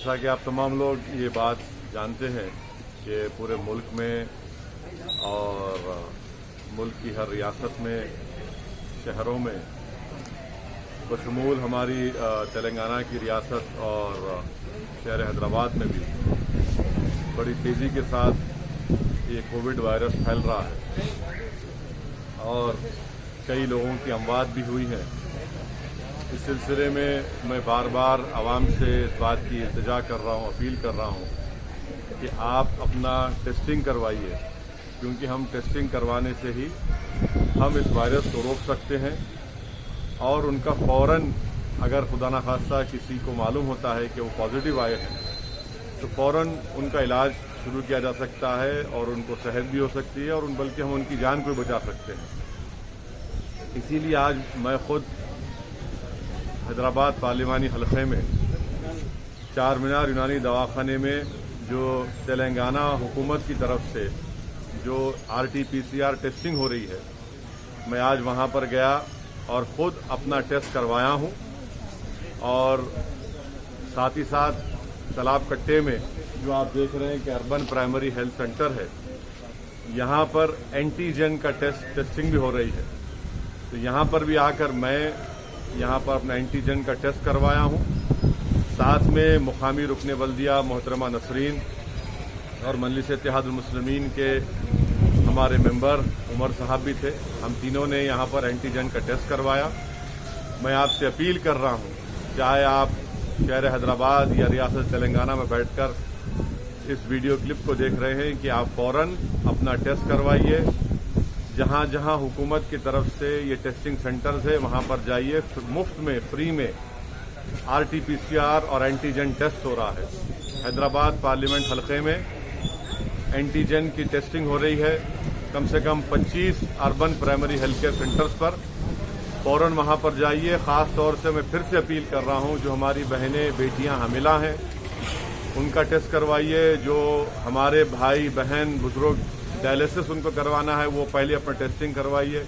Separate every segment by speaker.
Speaker 1: जैसा कि आप तमाम लोग ये बात जानते हैं कि पूरे मुल्क में और मुल्क की हर रियासत में, शहरों में, बशमूल हमारी तेलंगाना की रियासत और शहर हैदराबाद में भी बड़ी तेज़ी के साथ ये कोविड वायरस फैल रहा है और कई लोगों की अमवात भी हुई है। इस सिलसिले में मैं बार बार आवाम से इस बात की इल्तिजा कर रहा हूँ, अपील कर रहा हूँ कि आप अपना टेस्टिंग करवाइए, क्योंकि हम टेस्टिंग करवाने से ही हम इस वायरस को रोक सकते हैं और उनका फ़ौरन, अगर खुदा न खास्ता किसी को मालूम होता है कि वो पॉजिटिव आए हैं, तो फ़ौरन उनका इलाज शुरू किया जा सकता है और उनको सेहत भी हो सकती है और बल्कि हम उनकी जान को भी बचा सकते हैं। इसीलिए आज मैं खुद हैदराबाद पार्लिमानी हलक़े में चार मीनार यूनानी दवाखाने में जो तेलंगाना हुकूमत की तरफ से जो RT-PCR टेस्टिंग हो रही है, मैं आज वहां पर गया और ख़ुद अपना टेस्ट करवाया हूं और साथ ही साथ तालाब कट्टे में जो आप देख रहे हैं कि अर्बन प्राइमरी हेल्थ सेंटर है, यहां पर एंटीजन का टेस्टिंग भी हो रही है। तो यहां पर भी आकर मैं यहां पर अपना एंटीजन का टेस्ट करवाया हूं। साथ में मुकामी रुकने बल्दिया मोहतरमा नसरीन और मजलिस इत्तेहादुल मुस्लिमीन के हमारे मेंबर उमर साहब भी थे। हम तीनों ने यहां पर एंटीजन का टेस्ट करवाया। मैं आपसे अपील कर रहा हूं, चाहे आप शहर हैदराबाद या रियासत तेलंगाना में बैठकर इस वीडियो क्लिप को देख रहे हैं, कि आप फौरन अपना टेस्ट करवाइए। जहां जहां हुकूमत की तरफ से ये टेस्टिंग सेंटर्स है, वहां पर जाइए। मुफ्त में, फ्री में RT-PCR और एंटीजन टेस्ट हो रहा है। हैदराबाद पार्लियामेंट हलक़े में एंटीजन की टेस्टिंग हो रही है कम से कम 25 urban primary health care centres पर। फौरन वहां पर जाइए। ख़ास तौर से मैं फिर से अपील कर रहा हूं, जो हमारी बहनें बेटियां हामिला हैं उनका टेस्ट करवाइए। जो हमारे भाई बहन बुजुर्ग डायलिसिस उनको करवाना है, वो पहले अपना टेस्टिंग करवाइए।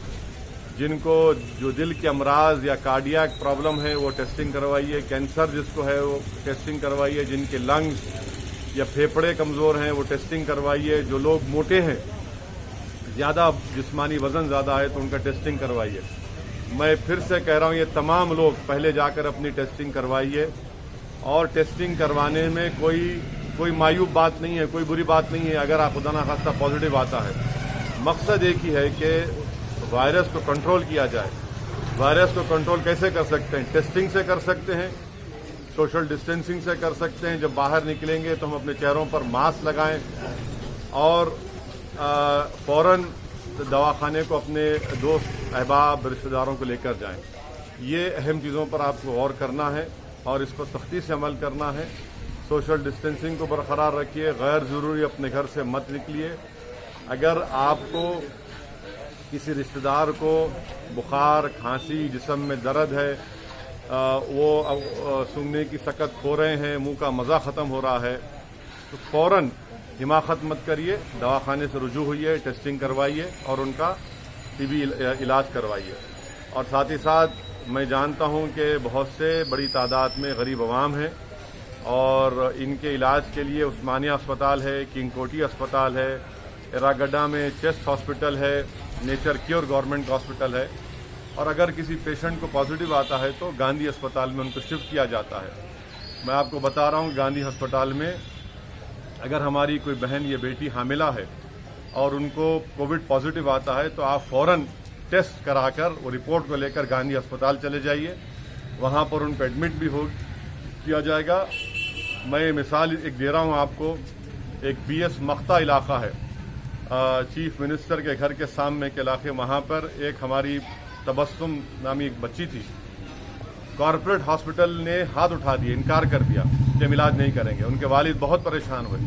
Speaker 1: जिनको जो दिल के अमराज या कार्डियक प्रॉब्लम है, वो टेस्टिंग करवाइए। कैंसर जिसको है, वो टेस्टिंग करवाइए। जिनके लंग्स या फेफड़े कमज़ोर हैं, वो टेस्टिंग करवाइए। जो लोग मोटे हैं, ज़्यादा जिस्मानी वज़न ज़्यादा है, तो उनका टेस्टिंग करवाइए। मैं फिर से कह रहा हूँ, ये तमाम लोग पहले जाकर अपनी टेस्टिंग करवाइए। और टेस्टिंग करवाने में कोई मायूब बात नहीं है, कोई बुरी बात नहीं है अगर आप खुदा न खास्ता पॉजिटिव आता है। मकसद एक ही है कि वायरस को कंट्रोल किया जाए। वायरस को कंट्रोल कैसे कर सकते हैं? टेस्टिंग से कर सकते हैं, सोशल डिस्टेंसिंग से कर सकते हैं। जब बाहर निकलेंगे तो हम अपने चेहरों पर मास्क लगाएं और फौरन दवाखाने को अपने दोस्त अहबाब रिश्तेदारों को लेकर जाएं। ये अहम चीज़ों पर आपको गौर करना है और इस पर सख्ती से अमल करना है। सोशल डिस्टेंसिंग को बरकरार रखिए। गैर ज़रूरी अपने घर से मत निकलिए। अगर आपको किसी रिश्तेदार को बुखार, खांसी, जिस्म में दर्द है, वो सूंघने की सकत खो रहे हैं, मुंह का मज़ा ख़त्म हो रहा है, तो फ़ौरन हिमाकत मत करिए, दवाखाने से रुजू होइए, टेस्टिंग करवाइए और उनका TB इलाज करवाइए। और साथ ही साथ मैं जानता हूं कि बहुत से बड़ी तादाद में गरीब अवाम हैं और इनके इलाज के लिए उस्मानिया अस्पताल है, किंग कोटी अस्पताल है, एरागड्डा में चेस्ट हॉस्पिटल है, नेचर क्योर गवर्नमेंट हॉस्पिटल है। और अगर किसी पेशेंट को पॉजिटिव आता है तो गांधी अस्पताल में उनको शिफ्ट किया जाता है। मैं आपको बता रहा हूं, गांधी अस्पताल में अगर हमारी कोई बहन या बेटी हामिला है और उनको कोविड पॉजिटिव आता है, तो आप फौरन टेस्ट कराकर वो रिपोर्ट को लेकर गांधी अस्पताल चले जाइए। वहां पर उनको एडमिट भी किया जाएगा। मैं मिसाल एक दे रहा हूं आपको। एक PS मख्ता इलाका है, चीफ मिनिस्टर के घर के सामने के इलाके, वहां पर एक हमारी तबस्सुम नामी एक बच्ची थी। कॉर्पोरेट हॉस्पिटल ने हाथ उठा दिए, इनकार कर दिया कि हम इलाज नहीं करेंगे। उनके वालिद बहुत परेशान हुए,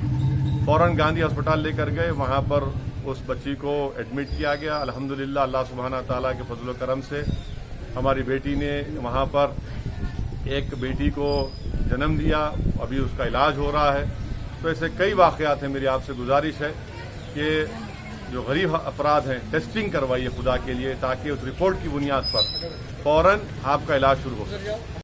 Speaker 1: फौरन गांधी अस्पताल लेकर गए। वहां पर उस बच्ची को एडमिट किया गया। अल्हम्दुलिल्लाह, अल्लाह सुब्हाना ताला के फजल करम से हमारी बेटी ने वहां पर एक बेटी को जन्म दिया, अभी उसका इलाज हो रहा है। तो ऐसे कई वाक़यात हैं। मेरी आपसे गुजारिश है कि जो गरीब अफराद हैं, टेस्टिंग करवाइए खुदा के लिए, ताकि उस रिपोर्ट की बुनियाद पर फौरन आपका इलाज शुरू हो सके।